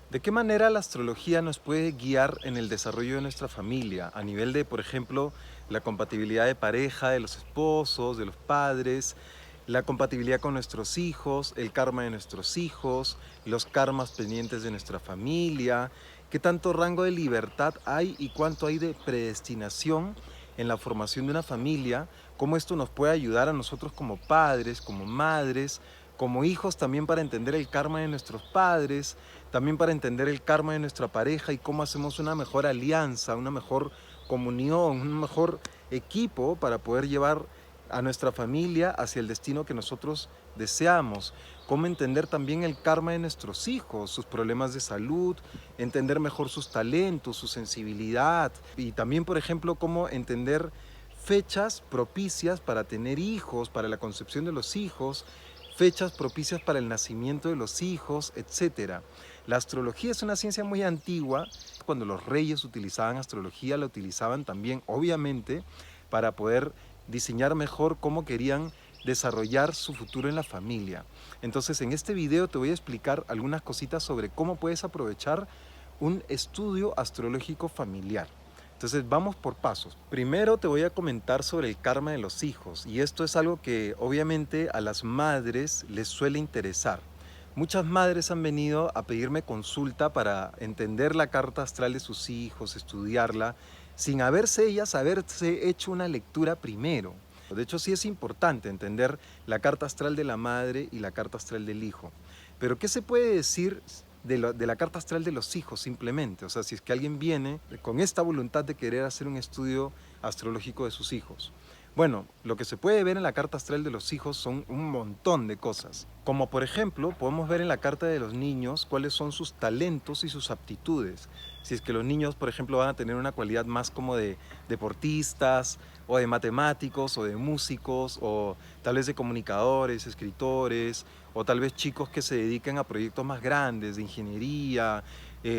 ¿De qué manera la astrología nos puede guiar en el desarrollo de nuestra familia? A nivel de, por ejemplo, la compatibilidad de pareja, de los esposos, de los padres, la compatibilidad con nuestros hijos, el karma de nuestros hijos, los karmas pendientes de nuestra familia, qué tanto rango de libertad hay y cuánto hay de predestinación en la formación de una familia, cómo esto nos puede ayudar a nosotros como padres, como madres, como hijos también para entender el karma de nuestros padres, también para entender el karma de nuestra pareja y cómo hacemos una mejor alianza, una mejor comunión, un mejor equipo para poder llevar a nuestra familia hacia el destino que nosotros deseamos. Cómo entender también el karma de nuestros hijos, sus problemas de salud, entender mejor sus talentos, su sensibilidad y también, por ejemplo, cómo entender fechas propicias para tener hijos, para la concepción de los hijos, fechas propicias para el nacimiento de los hijos, etc. La astrología es una ciencia muy antigua. Cuando los reyes utilizaban astrología, la utilizaban también, obviamente, para poder diseñar mejor cómo querían desarrollar su futuro en la familia. Entonces, en este video te voy a explicar algunas cositas sobre cómo puedes aprovechar un estudio astrológico familiar. Entonces vamos por pasos. Primero te voy a comentar sobre el karma de los hijos, y esto es algo que obviamente a las madres les suele interesar. Muchas madres han venido a pedirme consulta para entender la carta astral de sus hijos, estudiarla, sin haberse hecho una lectura primero. De hecho, sí es importante entender la carta astral de la madre y la carta astral del hijo. Pero, ¿qué se puede decir de la carta astral de los hijos simplemente? O sea, si es que alguien viene con esta voluntad de querer hacer un estudio astrológico de sus hijos. Bueno, lo que se puede ver en la carta astral de los hijos son un montón de cosas. Como por ejemplo, podemos ver en la carta de los niños cuáles son sus talentos y sus aptitudes. Si es que los niños, por ejemplo, van a tener una cualidad más como de deportistas, o de matemáticos, o de músicos, o tal vez de comunicadores, escritores, o tal vez chicos que se dediquen a proyectos más grandes, de ingeniería,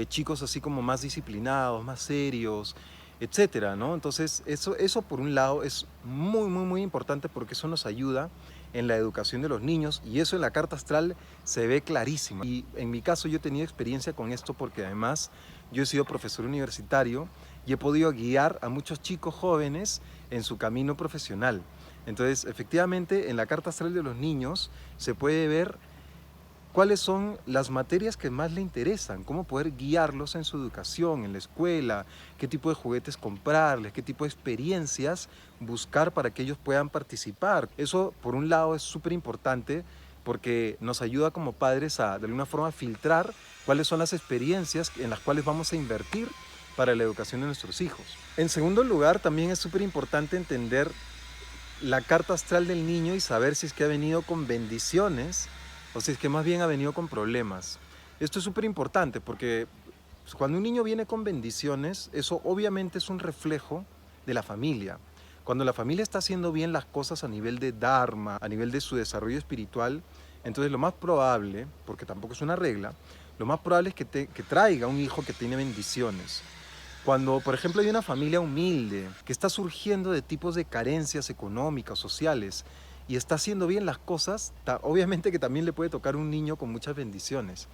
chicos así como más disciplinados, más serios, etcétera, ¿no? Entonces, eso por un lado es muy importante porque eso nos ayuda en la educación de los niños, y eso en la carta astral se ve clarísimo. Y en mi caso yo he tenido experiencia con esto porque además yo he sido profesor universitario y he podido guiar a muchos chicos jóvenes en su camino profesional. Entonces, efectivamente, en la carta astral de los niños se puede ver cuáles son las materias que más le interesan, cómo poder guiarlos en su educación, en la escuela, qué tipo de juguetes comprarles, qué tipo de experiencias buscar para que ellos puedan participar. Eso, por un lado, es súper importante porque nos ayuda como padres a, de alguna forma, filtrar cuáles son las experiencias en las cuales vamos a invertir para la educación de nuestros hijos. En segundo lugar, también es súper importante entender la carta astral del niño y saber si es que ha venido con bendiciones o si es que más bien ha venido con problemas. Esto es súper importante porque cuando un niño viene con bendiciones, eso obviamente es un reflejo de la familia. Cuando la familia está haciendo bien las cosas a nivel de dharma, a nivel de su desarrollo espiritual, entonces lo más probable, porque tampoco es una regla, lo más probable es que traiga un hijo que tiene bendiciones. Cuando, por ejemplo, hay una familia humilde que está surgiendo de tipos de carencias económicas, sociales, y está haciendo bien las cosas, obviamente que también le puede tocar un niño con muchas bendiciones.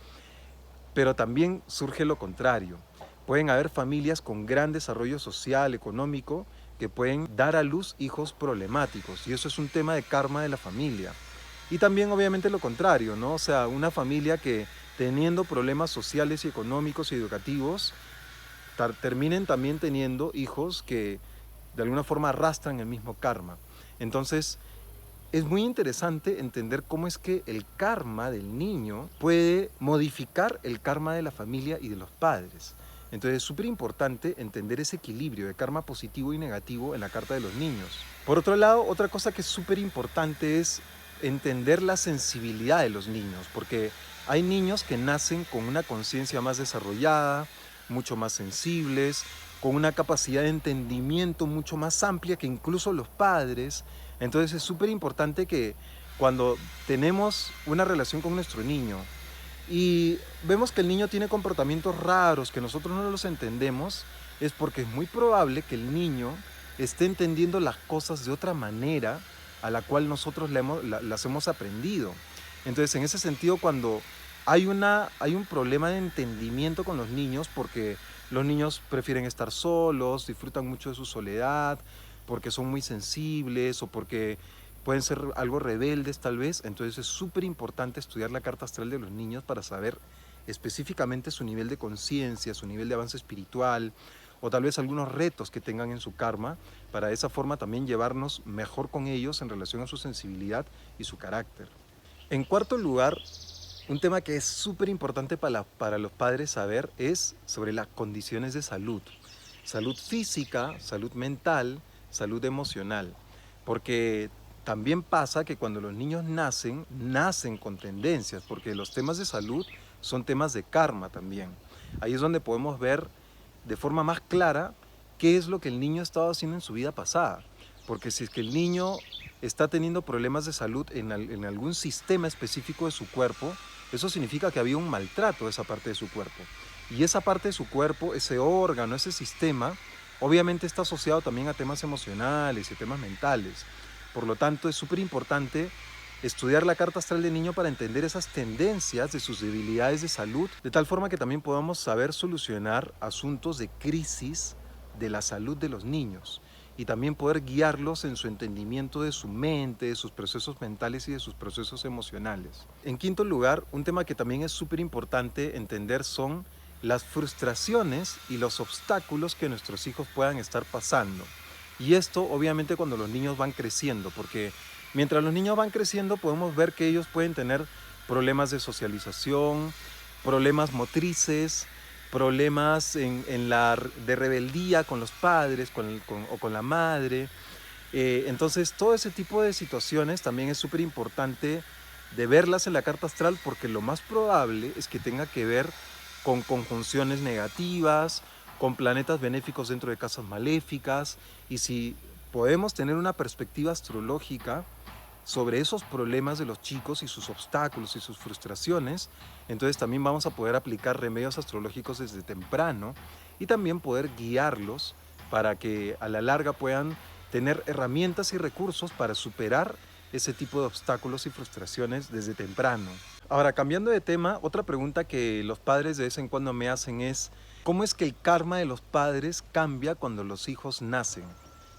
Pero también surge lo contrario. Pueden haber familias con gran desarrollo social, económico, que pueden dar a luz hijos problemáticos, y eso es un tema de karma de la familia. Y también obviamente lo contrario, ¿no? O sea, una familia que teniendo problemas sociales y económicos y educativos, terminen también teniendo hijos que de alguna forma arrastran el mismo karma. Entonces, es muy interesante entender cómo es que el karma del niño puede modificar el karma de la familia y de los padres. Entonces es súper importante entender ese equilibrio de karma positivo y negativo en la carta de los niños. Por otro lado, otra cosa que es súper importante es entender la sensibilidad de los niños, porque hay niños que nacen con una conciencia más desarrollada, mucho más sensibles, con una capacidad de entendimiento mucho más amplia que incluso los padres. Entonces es súper importante que cuando tenemos una relación con nuestro niño y vemos que el niño tiene comportamientos raros que nosotros no los entendemos, es porque es muy probable que el niño esté entendiendo las cosas de otra manera a la cual nosotros las hemos aprendido. Entonces, en ese sentido, cuando hay un problema de entendimiento con los niños porque los niños prefieren estar solos, disfrutan mucho de su soledad, porque son muy sensibles o porque pueden ser algo rebeldes tal vez. Entonces es súper importante estudiar la carta astral de los niños para saber específicamente su nivel de conciencia, su nivel de avance espiritual o tal vez algunos retos que tengan en su karma, para de esa forma también llevarnos mejor con ellos en relación a su sensibilidad y su carácter. En cuarto lugar, un tema que es súper importante para los padres saber es sobre las condiciones de salud. Salud física, salud mental, salud emocional. Porque también pasa que cuando los niños nacen con tendencias, porque los temas de salud son temas de karma también. Ahí es donde podemos ver de forma más clara qué es lo que el niño ha estado haciendo en su vida pasada. Porque si es que el niño está teniendo problemas de salud en algún sistema específico de su cuerpo, eso significa que había un maltrato de esa parte de su cuerpo. Y esa parte de su cuerpo, ese órgano, ese sistema, obviamente está asociado también a temas emocionales y a temas mentales. Por lo tanto, es súper importante estudiar la carta astral del niño para entender esas tendencias de sus debilidades de salud, de tal forma que también podamos saber solucionar asuntos de crisis de la salud de los niños y también poder guiarlos en su entendimiento de su mente, de sus procesos mentales y de sus procesos emocionales. En quinto lugar, un tema que también es súper importante entender son las frustraciones y los obstáculos que nuestros hijos puedan estar pasando. Y esto obviamente cuando los niños van creciendo, porque mientras los niños van creciendo podemos ver que ellos pueden tener problemas de socialización, problemas motrices, problemas de rebeldía con los padres o con la madre. Entonces todo ese tipo de situaciones también es súper importante de verlas en la carta astral, porque lo más probable es que tenga que ver con conjunciones negativas, con planetas benéficos dentro de casas maléficas. Y si podemos tener una perspectiva astrológica sobre esos problemas de los chicos y sus obstáculos y sus frustraciones, entonces también vamos a poder aplicar remedios astrológicos desde temprano y también poder guiarlos para que a la larga puedan tener herramientas y recursos para superar ese tipo de obstáculos y frustraciones desde temprano. Ahora, cambiando de tema, otra pregunta que los padres de vez en cuando me hacen es: ¿cómo es que el karma de los padres cambia cuando los hijos nacen?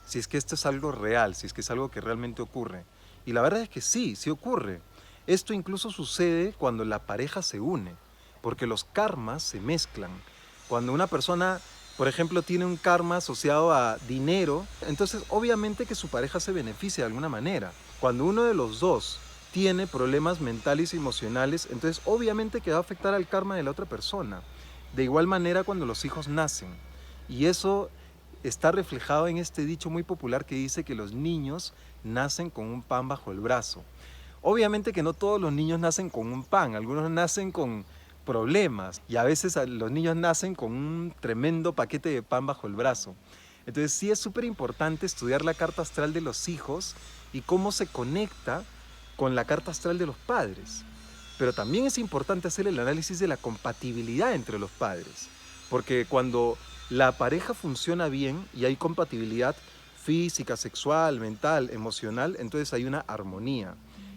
Si es que esto es algo real, si es que es algo que realmente ocurre. Y la verdad es que sí, sí ocurre. Esto incluso sucede cuando la pareja se une, porque los karmas se mezclan. Cuando una persona, por ejemplo, tiene un karma asociado a dinero, entonces obviamente que su pareja se beneficia de alguna manera. Cuando uno de los dos tiene problemas mentales y emocionales, entonces obviamente que va a afectar al karma de la otra persona. De igual manera cuando los hijos nacen. Y eso está reflejado en este dicho muy popular que dice que los niños nacen con un pan bajo el brazo. Obviamente que no todos los niños nacen con un pan, algunos nacen con problemas y a veces los niños nacen con un tremendo paquete de pan bajo el brazo. Entonces sí es súper importante estudiar la carta astral de los hijos y cómo se conecta con la carta astral de los padres. Pero también es importante hacer el análisis de la compatibilidad entre los padres, porque cuando la pareja funciona bien y hay compatibilidad física, sexual, mental, emocional, entonces hay una armonía.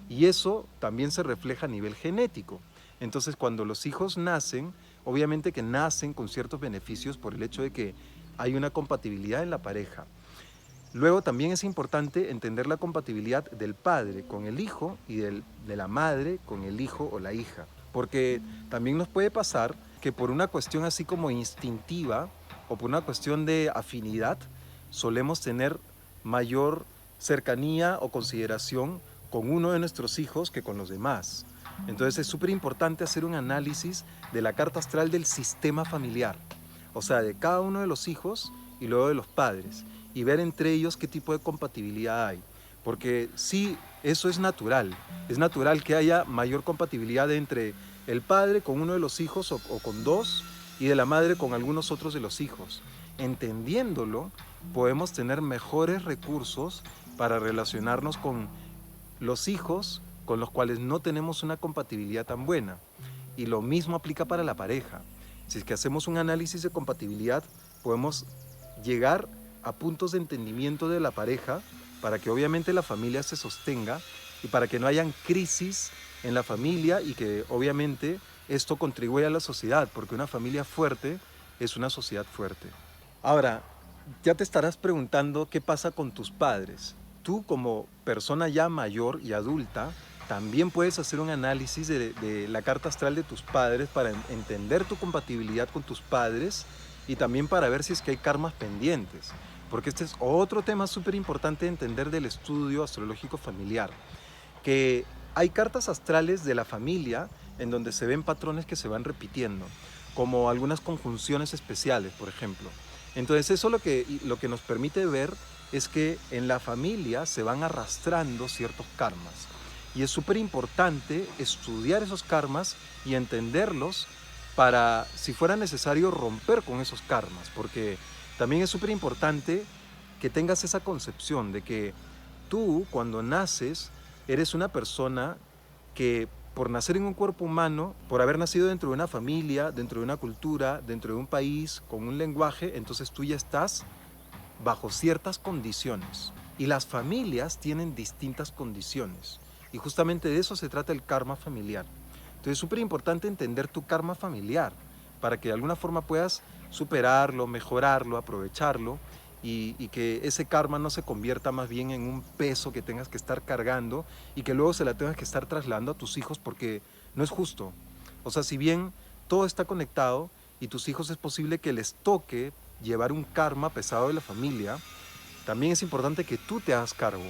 Y eso también se refleja a nivel genético. Entonces cuando los hijos nacen, obviamente que nacen con ciertos beneficios por el hecho de que hay una compatibilidad en la pareja. Luego también es importante entender la compatibilidad del padre con el hijo y de la madre con el hijo o la hija. Porque también nos puede pasar que por una cuestión así como instintiva o por una cuestión de afinidad, solemos tener mayor cercanía o consideración con uno de nuestros hijos que con los demás. Entonces es súper importante hacer un análisis de la carta astral del sistema familiar, o sea, de cada uno de los hijos y luego de los padres, y ver entre ellos qué tipo de compatibilidad hay. Porque sí, eso es natural que haya mayor compatibilidad entre el padre con uno de los hijos o con dos, y de la madre con algunos otros de los hijos. Entendiéndolo, podemos tener mejores recursos para relacionarnos con los hijos con los cuales no tenemos una compatibilidad tan buena. Y lo mismo aplica para la pareja. Si es que hacemos un análisis de compatibilidad, podemos llegar a puntos de entendimiento de la pareja para que obviamente la familia se sostenga y para que no hayan crisis en la familia y que obviamente esto contribuye a la sociedad, porque una familia fuerte es una sociedad fuerte. Ahora, ya te estarás preguntando qué pasa con tus padres. Tú como persona ya mayor y adulta, también puedes hacer un análisis de la carta astral de tus padres para entender tu compatibilidad con tus padres y también para ver si es que hay karmas pendientes. Porque este es otro tema súper importante de entender del estudio astrológico familiar, que hay cartas astrales de la familia en donde se ven patrones que se van repitiendo, como algunas conjunciones especiales, por ejemplo. Entonces eso lo que nos permite ver es que en la familia se van arrastrando ciertos karmas. Y es súper importante estudiar esos karmas y entenderlos para, si fuera necesario, romper con esos karmas. Porque también es súper importante que tengas esa concepción de que tú, cuando naces, eres una persona que por nacer en un cuerpo humano, por haber nacido dentro de una familia, dentro de una cultura, dentro de un país, con un lenguaje, entonces tú ya estás bajo ciertas condiciones. Y las familias tienen distintas condiciones. Y justamente de eso se trata el karma familiar. Entonces es súper importante entender tu karma familiar para que de alguna forma puedas superarlo, mejorarlo, aprovecharlo y que ese karma no se convierta más bien en un peso que tengas que estar cargando y que luego se la tengas que estar trasladando a tus hijos, porque no es justo. O sea, si bien todo está conectado y tus hijos es posible que les toque llevar un karma pesado de la familia, también es importante que tú te hagas cargo.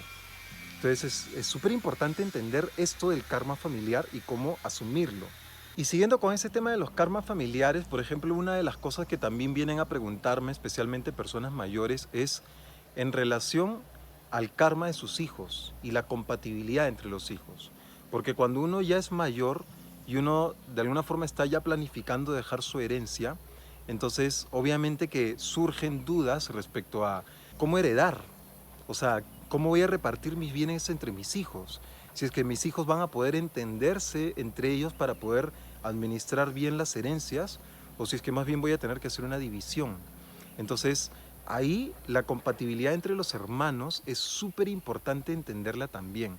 Entonces es súper importante entender esto del karma familiar y cómo asumirlo. Y siguiendo con ese tema de los karmas familiares, por ejemplo, una de las cosas que también vienen a preguntarme, especialmente personas mayores, es en relación al karma de sus hijos y la compatibilidad entre los hijos. Porque cuando uno ya es mayor y uno de alguna forma está ya planificando dejar su herencia, entonces obviamente que surgen dudas respecto a cómo heredar. O sea, ¿cómo voy a repartir mis bienes entre mis hijos? Si es que mis hijos van a poder entenderse entre ellos para poder administrar bien las herencias, o si es que más bien voy a tener que hacer una división. Entonces, ahí la compatibilidad entre los hermanos es súper importante entenderla también,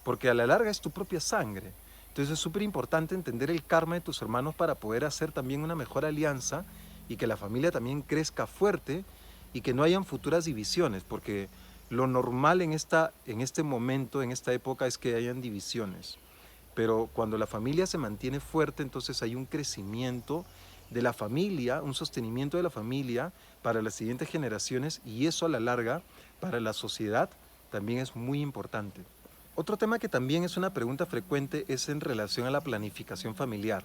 porque a la larga es tu propia sangre. Entonces es súper importante entender el karma de tus hermanos para poder hacer también una mejor alianza y que la familia también crezca fuerte y que no hayan futuras divisiones, porque lo normal en este momento, en esta época, es que hayan divisiones. Pero cuando la familia se mantiene fuerte, entonces hay un crecimiento de la familia, un sostenimiento de la familia para las siguientes generaciones, y eso a la larga, para la sociedad, también es muy importante. Otro tema que también es una pregunta frecuente es en relación a la planificación familiar.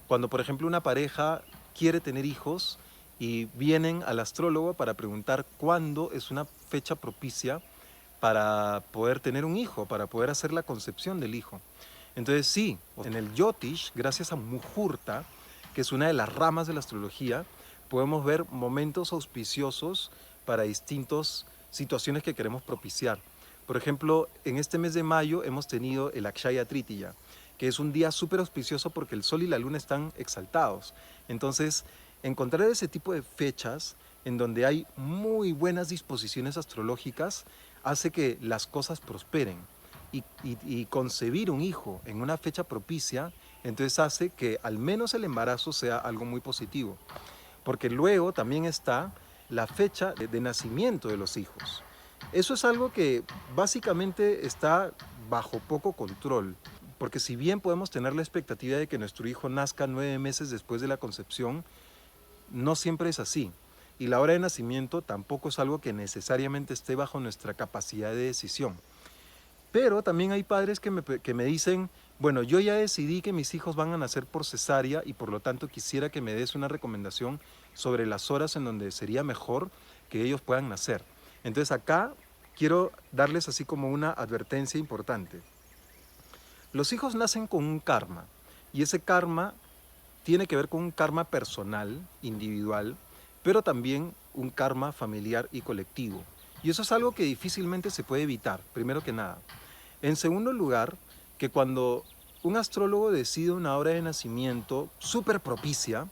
Cuando, por ejemplo, una pareja quiere tener hijos y vienen al astrólogo para preguntar cuándo es una fecha propicia para poder tener un hijo, para poder hacer la concepción del hijo. Entonces sí, en el Jyotish, gracias a Muhurta, que es una de las ramas de la astrología, podemos ver momentos auspiciosos para distintas situaciones que queremos propiciar. Por ejemplo, en este mes de mayo hemos tenido el Akshaya Tritiya, que es un día súper auspicioso porque el sol y la luna están exaltados. Entonces, encontrar ese tipo de fechas en donde hay muy buenas disposiciones astrológicas hace que las cosas prosperen. Y concebir un hijo en una fecha propicia, entonces hace que al menos el embarazo sea algo muy positivo. Porque luego también está la fecha de nacimiento de los hijos. Eso es algo que básicamente está bajo poco control. Porque si bien podemos tener la expectativa de que nuestro hijo nazca 9 meses después de la concepción, no siempre es así. Y la hora de nacimiento tampoco es algo que necesariamente esté bajo nuestra capacidad de decisión. Pero también hay padres que me dicen, bueno, yo ya decidí que mis hijos van a nacer por cesárea y por lo tanto quisiera que me des una recomendación sobre las horas en donde sería mejor que ellos puedan nacer. Entonces acá quiero darles así como una advertencia importante. Los hijos nacen con un karma y ese karma tiene que ver con un karma personal, individual, pero también un karma familiar y colectivo. Y eso es algo que difícilmente se puede evitar, primero que nada. En segundo lugar, que cuando un astrólogo decide una hora de nacimiento súper propicia,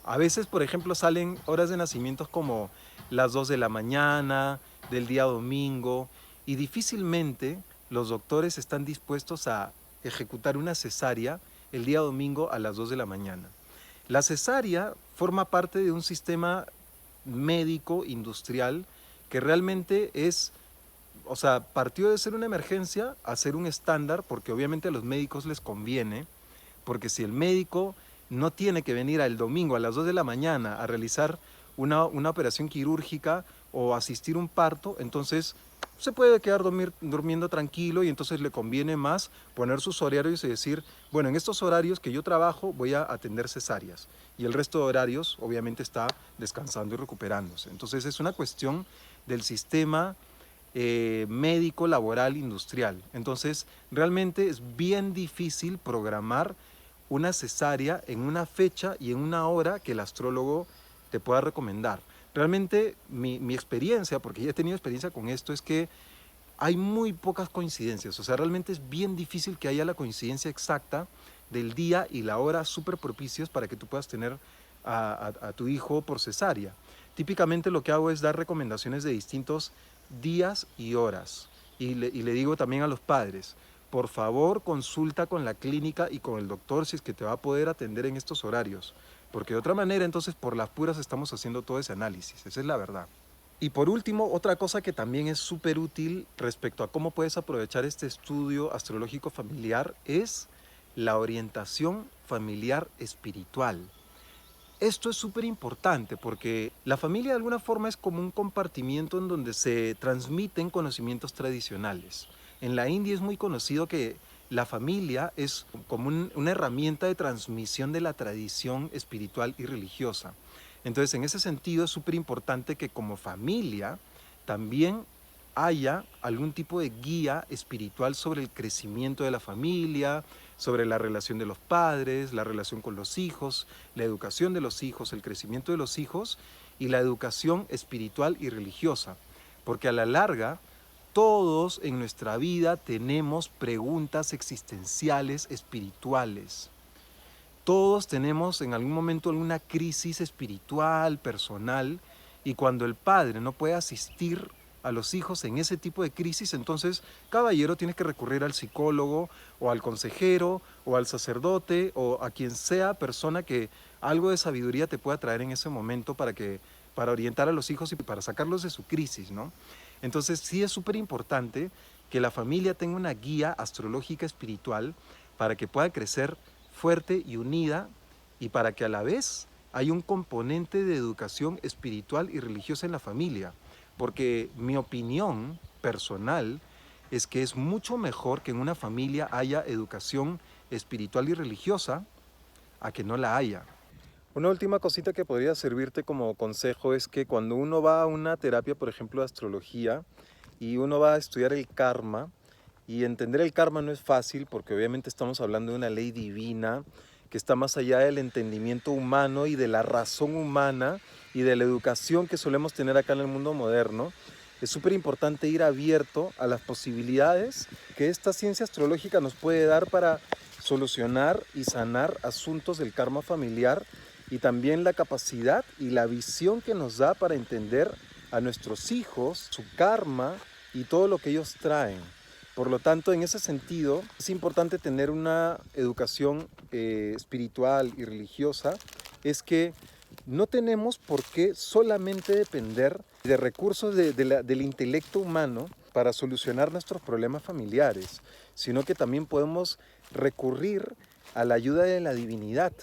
a veces, por ejemplo, salen horas de nacimientos como las 2 de la mañana, del día domingo, y difícilmente los doctores están dispuestos a ejecutar una cesárea el día domingo a las 2 de la mañana. La cesárea forma parte de un sistema médico industrial que realmente es, o sea, partió de ser una emergencia a ser un estándar, porque obviamente a los médicos les conviene, porque si el médico no tiene que venir el domingo a las 2 de la mañana a realizar una operación quirúrgica o asistir a un parto, entonces se puede quedar durmiendo tranquilo y entonces le conviene más poner sus horarios y decir, bueno, en estos horarios que yo trabajo voy a atender cesáreas y el resto de horarios obviamente está descansando y recuperándose. Entonces es una cuestión del sistema médico, laboral, industrial. Entonces realmente es bien difícil programar una cesárea en una fecha y en una hora que el astrólogo te pueda recomendar. Realmente mi experiencia, porque ya he tenido experiencia con esto, es que hay muy pocas coincidencias. O sea, realmente es bien difícil que haya la coincidencia exacta del día y la hora súper propicios para que tú puedas tener a tu hijo por cesárea. Típicamente lo que hago es dar recomendaciones de distintos días y horas. Y le digo también a los padres, por favor consulta con la clínica y con el doctor si es que te va a poder atender en estos horarios. Porque de otra manera, entonces, por las puras estamos haciendo todo ese análisis. Esa es la verdad. Y por último, otra cosa que también es súper útil respecto a cómo puedes aprovechar este estudio astrológico familiar es la orientación familiar espiritual. Esto es súper importante porque la familia de alguna forma es como un compartimiento en donde se transmiten conocimientos tradicionales. En la India es muy conocido que la familia es como una herramienta de transmisión de la tradición espiritual y religiosa. Entonces, en ese sentido es súper importante que como familia también haya algún tipo de guía espiritual sobre el crecimiento de la familia, sobre la relación de los padres, la relación con los hijos, la educación de los hijos, el crecimiento de los hijos y la educación espiritual y religiosa. Porque a la larga, todos en nuestra vida tenemos preguntas existenciales espirituales. Todos tenemos en algún momento alguna crisis espiritual, personal, y cuando el padre no puede asistir a los hijos en ese tipo de crisis, entonces, caballero, tienes que recurrir al psicólogo o al consejero o al sacerdote o a quien sea persona que algo de sabiduría te pueda traer en ese momento para orientar a los hijos y para sacarlos de su crisis, ¿no? Entonces sí es súper importante que la familia tenga una guía astrológica espiritual para que pueda crecer fuerte y unida y para que a la vez haya un componente de educación espiritual y religiosa en la familia. Porque mi opinión personal es que es mucho mejor que en una familia haya educación espiritual y religiosa a que no la haya. Una última cosita que podría servirte como consejo es que cuando uno va a una terapia, por ejemplo, de astrología, y uno va a estudiar el karma, y entender el karma no es fácil porque obviamente estamos hablando de una ley divina que está más allá del entendimiento humano y de la razón humana y de la educación que solemos tener acá en el mundo moderno. Es súper importante ir abierto a las posibilidades que esta ciencia astrológica nos puede dar para solucionar y sanar asuntos del karma familiar y también la capacidad y la visión que nos da para entender a nuestros hijos, su karma y todo lo que ellos traen. Por lo tanto, en ese sentido, es importante tener una educación espiritual y religiosa, es que no tenemos por qué solamente depender de recursos del intelecto humano para solucionar nuestros problemas familiares, sino que también podemos recurrir a la ayuda de la divinidad.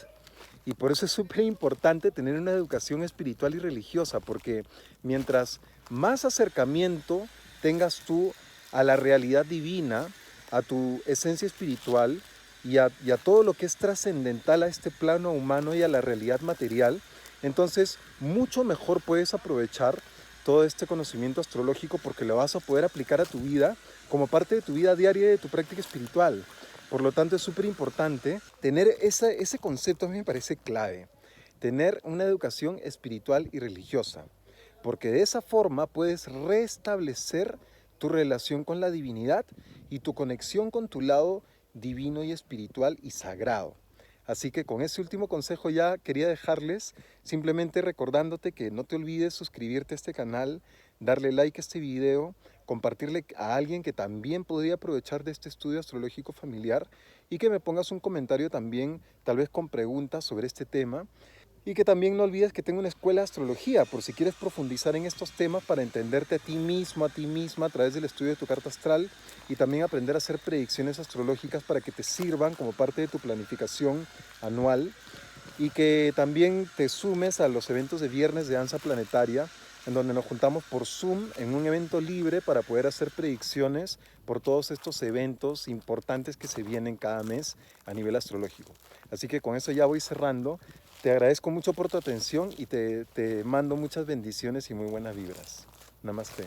Y por eso es súper importante tener una educación espiritual y religiosa, porque mientras más acercamiento tengas tú a la realidad divina, a tu esencia espiritual y a todo lo que es trascendental a este plano humano y a la realidad material, entonces mucho mejor puedes aprovechar todo este conocimiento astrológico porque lo vas a poder aplicar a tu vida como parte de tu vida diaria y de tu práctica espiritual. Por lo tanto, es súper importante tener ese concepto, a mí me parece clave, tener una educación espiritual y religiosa, porque de esa forma puedes restablecer tu relación con la divinidad y tu conexión con tu lado divino y espiritual y sagrado. Así que con ese último consejo ya quería dejarles, simplemente recordándote que no te olvides suscribirte a este canal, darle like a este video, compartirle a alguien que también podría aprovechar de este estudio astrológico familiar y que me pongas un comentario también, tal vez con preguntas sobre este tema. Y que también no olvides que tengo una escuela de astrología, por si quieres profundizar en estos temas para entenderte a ti mismo, a ti misma, a través del estudio de tu carta astral y también aprender a hacer predicciones astrológicas para que te sirvan como parte de tu planificación anual y que también te sumes a los eventos de viernes de Danza Planetaria, en donde nos juntamos por Zoom en un evento libre para poder hacer predicciones por todos estos eventos importantes que se vienen cada mes a nivel astrológico. Así que con eso ya voy cerrando. Te agradezco mucho por tu atención y te mando muchas bendiciones y muy buenas vibras. Namaste.